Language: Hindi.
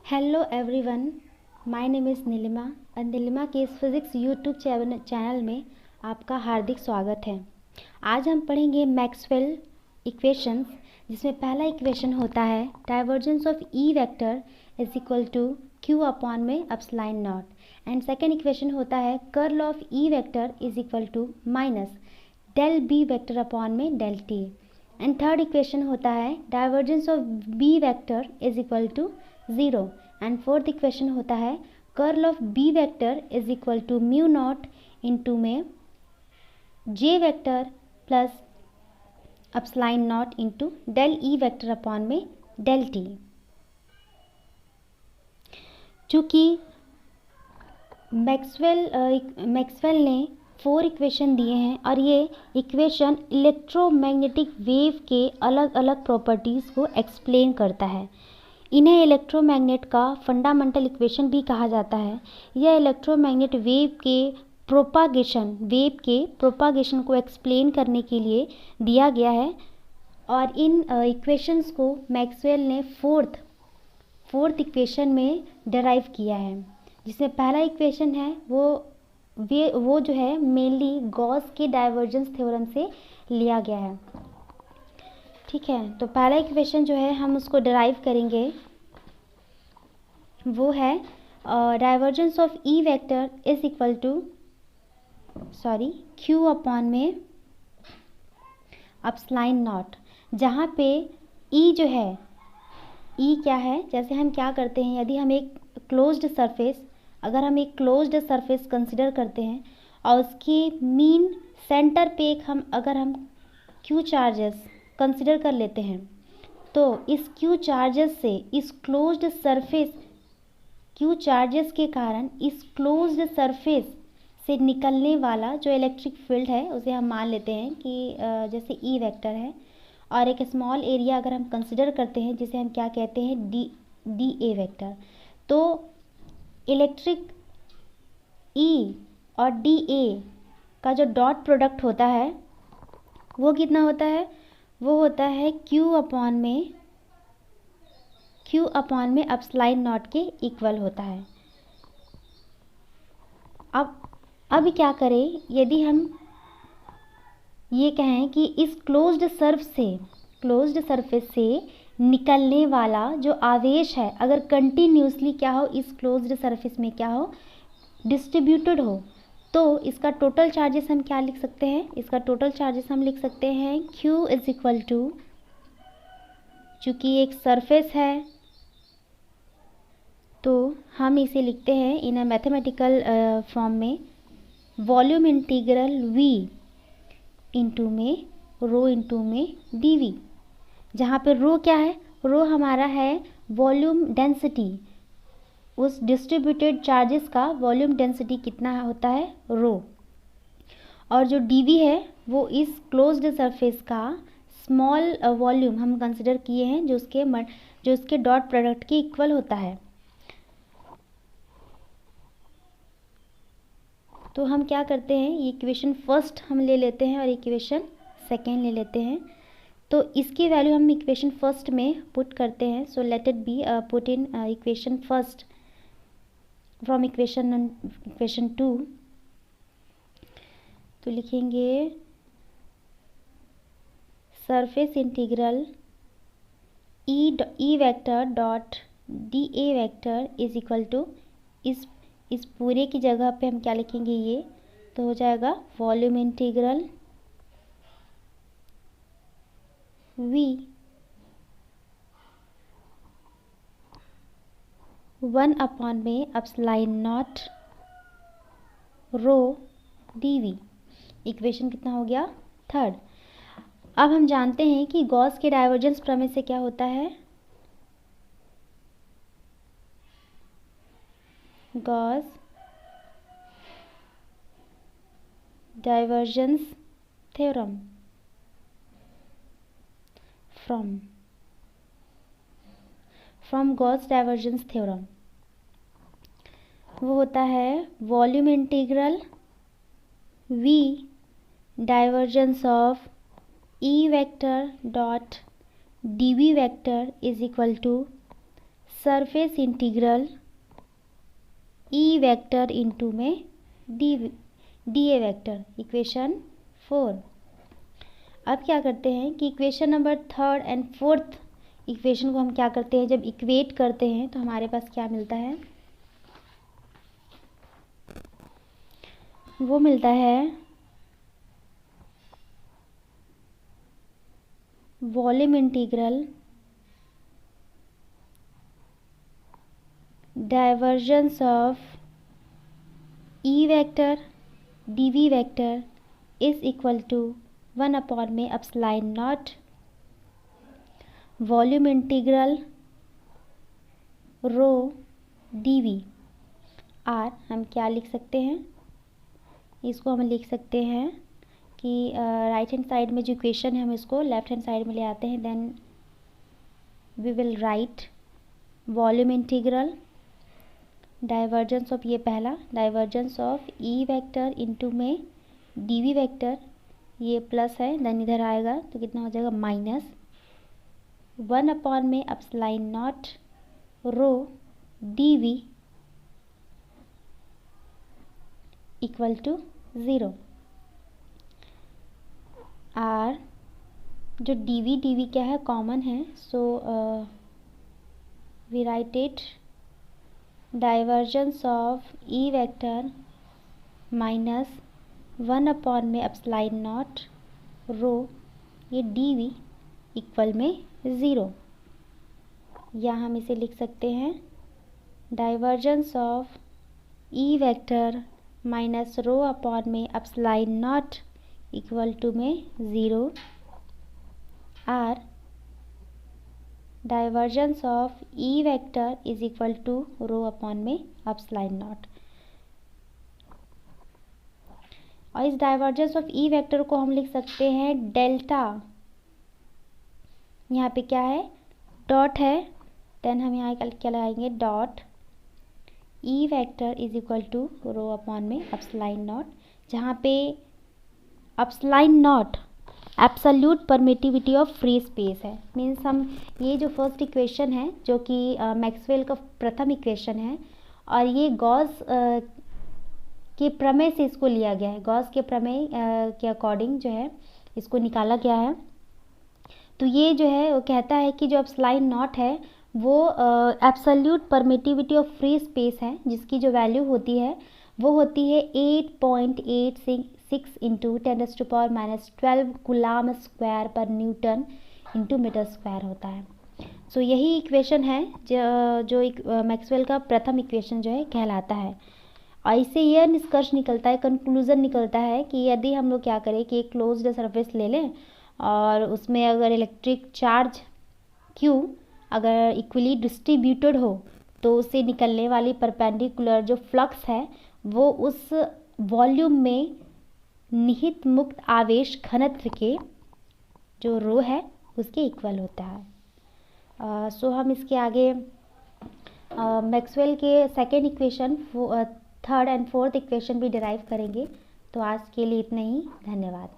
Hello everyone, my name is Nilima और नीलिमा के इस फिज़िक्स यूट्यूब चैनल में आपका हार्दिक स्वागत है। आज हम पढ़ेंगे मैक्सवेल इक्वेशंस, जिसमें पहला इक्वेशन होता है divergence of E vector is equal to q upon में epsilon naught and second equation होता है curl of E vector is equal to minus del B vector upon में del t and third equation होता है divergence of B vector is equal to 0 and fourth equation होता है curl of B vector is equal to mu naught into में J vector plus epsilon not into del E vector upon में डेल टी। चूँकि मैक्सवेल ने 4 इक्वेशन दिए हैं और ये इक्वेशन इलेक्ट्रोमैग्नेटिक वेव के अलग अलग प्रॉपर्टीज़ को एक्सप्लेन करता है। इन्हें इलेक्ट्रोमैग्नेट का फंडामेंटल इक्वेशन भी कहा जाता है। यह इलेक्ट्रोमैग्नेट वेव के प्रोपागेशन को एक्सप्लेन करने के लिए दिया गया है और इन इक्वेशंस को मैक्सवेल ने फोर्थ इक्वेशन में डराइव किया है, जिसमें पहला इक्वेशन है वो जो है मेनली गॉस के डाइवर्जेंस थ्योरम से लिया गया है। ठीक है, तो पहला इक्वेशन जो है हम उसको डराइव करेंगे, वो है divergence of E vector is equal to q upon में एप्सिलॉन नॉट, जहाँ पे ई जो है, ई क्या है, जैसे हम क्या करते हैं, यदि हम एक क्लोज्ड सरफेस कंसिडर करते हैं और उसके मीन सेंटर पे अगर हम क्यू चार्जेस कंसिडर कर लेते हैं, तो इस क्यू चार्जेस के कारण इस क्लोज्ड सरफेस से निकलने वाला जो इलेक्ट्रिक फील्ड है उसे हम मान लेते हैं कि जैसे ई वेक्टर है, और एक स्मॉल एरिया अगर हम कंसिडर करते हैं जिसे हम क्या कहते हैं डी ए वेक्टर, तो इलेक्ट्रिक ई और डी ए का जो डॉट प्रोडक्ट होता है वो कितना होता है, वो होता है क्यू अपॉन में एप्सिलॉन नॉट के इक्वल होता है। अब क्या करें, यदि हम ये कहें कि इस क्लोज्ड सरफेस से निकलने वाला जो आवेश है अगर कंटिन्यूसली क्या हो, इस क्लोज्ड सरफेस में क्या हो, डिस्ट्रीब्यूटेड हो, तो इसका टोटल चार्जेस हम क्या लिख सकते हैं, इसका टोटल चार्जेस हम लिख सकते हैं Q इज इक्वल टू, चूँकि एक सरफेस है तो हम इसे लिखते हैं इन अ मैथमेटिकल फॉर्म में वॉल्यूम इंटीग्रल V इंटू में रो इंटू में dV, जहाँ पे रो क्या है, रो हमारा है वॉल्यूम डेंसिटी, उस डिस्ट्रीब्यूटेड चार्जेस का वॉल्यूम डेंसिटी कितना होता है, रो, और जो dV है वो इस क्लोज्ड सरफेस का स्मॉल वॉल्यूम हम कंसिडर किए हैं जो उसके डॉट प्रोडक्ट के इक्वल होता है। तो हम क्या करते हैं, ये इक्वेशन फर्स्ट हम ले लेते हैं और इक्वेशन सेकेंड ले लेते हैं, तो इसकी वैल्यू हम इक्वेशन फर्स्ट में पुट करते हैं। So let it be put in equation first from equation 2, तो लिखेंगे surface integral E vector dot d A vector is equal to, इस पूरे की जगह पे हम क्या लिखेंगे, ये तो हो जाएगा वॉल्यूम इंटीग्रल V 1 अपॉन में epsilon naught rho dV। Equation कितना हो गया, थर्ड। अब हम जानते हैं कि गॉस के डाइवर्जेंस प्रमेय से क्या होता है, Gauss divergence theorem from Gauss divergence theorem, वो होता है volume integral V divergence of E vector dot dV vector is equal to surface integral E vector into में डी ए वेक्टर, इक्वेशन 4। अब क्या करते हैं कि equation number 3rd and 4th equation को हम क्या करते हैं, जब इक्वेट करते हैं तो हमारे पास क्या मिलता है, वो मिलता है volume integral divergence of E vector dV vector is equal to 1 में epsilon naught volume integral rho dV r. हम क्या लिख सकते हैं, इसको हम लिख सकते हैं कि राइट हैंड साइड में जो इक्वेशन है हम इसको लेफ्ट हैंड साइड में ले आते हैं। Then we will write volume integral divergence of, ये पहला divergence of E vector into में डीवी वेक्टर, ये प्लस है, देन इधर आएगा तो कितना हो जाएगा -1 में epsilon naught rho dV equal to 0। Or जो डीवी क्या है, कॉमन है, so we write it divergence of E vector -1 में एप्सिलॉन नॉट रो ये डीवी इक्वल में 0, या हम इसे लिख सकते हैं divergence of E vector minus rho upon में एप्सिलॉन नॉट इक्वल टू में 0 or divergence of E vector is equal to rho upon में एप्सिलॉन नॉट। और इस डाइवर्जेंस ऑफ ई वेक्टर को हम लिख सकते हैं डेल्टा, यहाँ पे क्या है डॉट है, देन हम यहाँ क्या लगाएंगे dot E vector is equal to rho upon में एप्सिलॉन नॉट, जहाँ पे epsilon naught absolute permittivity of free space है। मीन्स हम ये जो फर्स्ट इक्वेशन है जो कि मैक्सवेल का प्रथम इक्वेशन है, और ये गॉस के प्रमेय से इसको लिया गया है, गॉस के प्रमेय के अकॉर्डिंग जो है इसको निकाला गया है। तो ये जो है वो कहता है कि जो एप्सिलॉन नॉट है वो absolute permittivity of free space है, जिसकी जो वैल्यू होती है वो होती है 8.86 इंटू 10⁻⁻12 कूलाम स्क्वायर पर न्यूटन इंटू मीटर स्क्वायर होता है। सो यही इक्वेशन है जो मैक्सवेल का प्रथम इक्वेशन जो है कहलाता है। और इससे यह निष्कर्ष निकलता है, कंक्लूजन निकलता है कि यदि हम लोग क्या करें कि एक क्लोज्ड सरफेस ले लें और उसमें अगर इलेक्ट्रिक चार्ज Q अगर इक्वली डिस्ट्रीब्यूटेड हो तो उससे निकलने वाली परपेंडिकुलर जो फ्लक्स है वो उस वॉल्यूम में निहित मुक्त आवेश घनत्व के जो रो है उसके इक्वल होता है। सो हम इसके आगे मैक्सवेल के second equation, 3rd and 4th equation भी डिराइव करेंगे। तो आज के लिए इतना ही, धन्यवाद।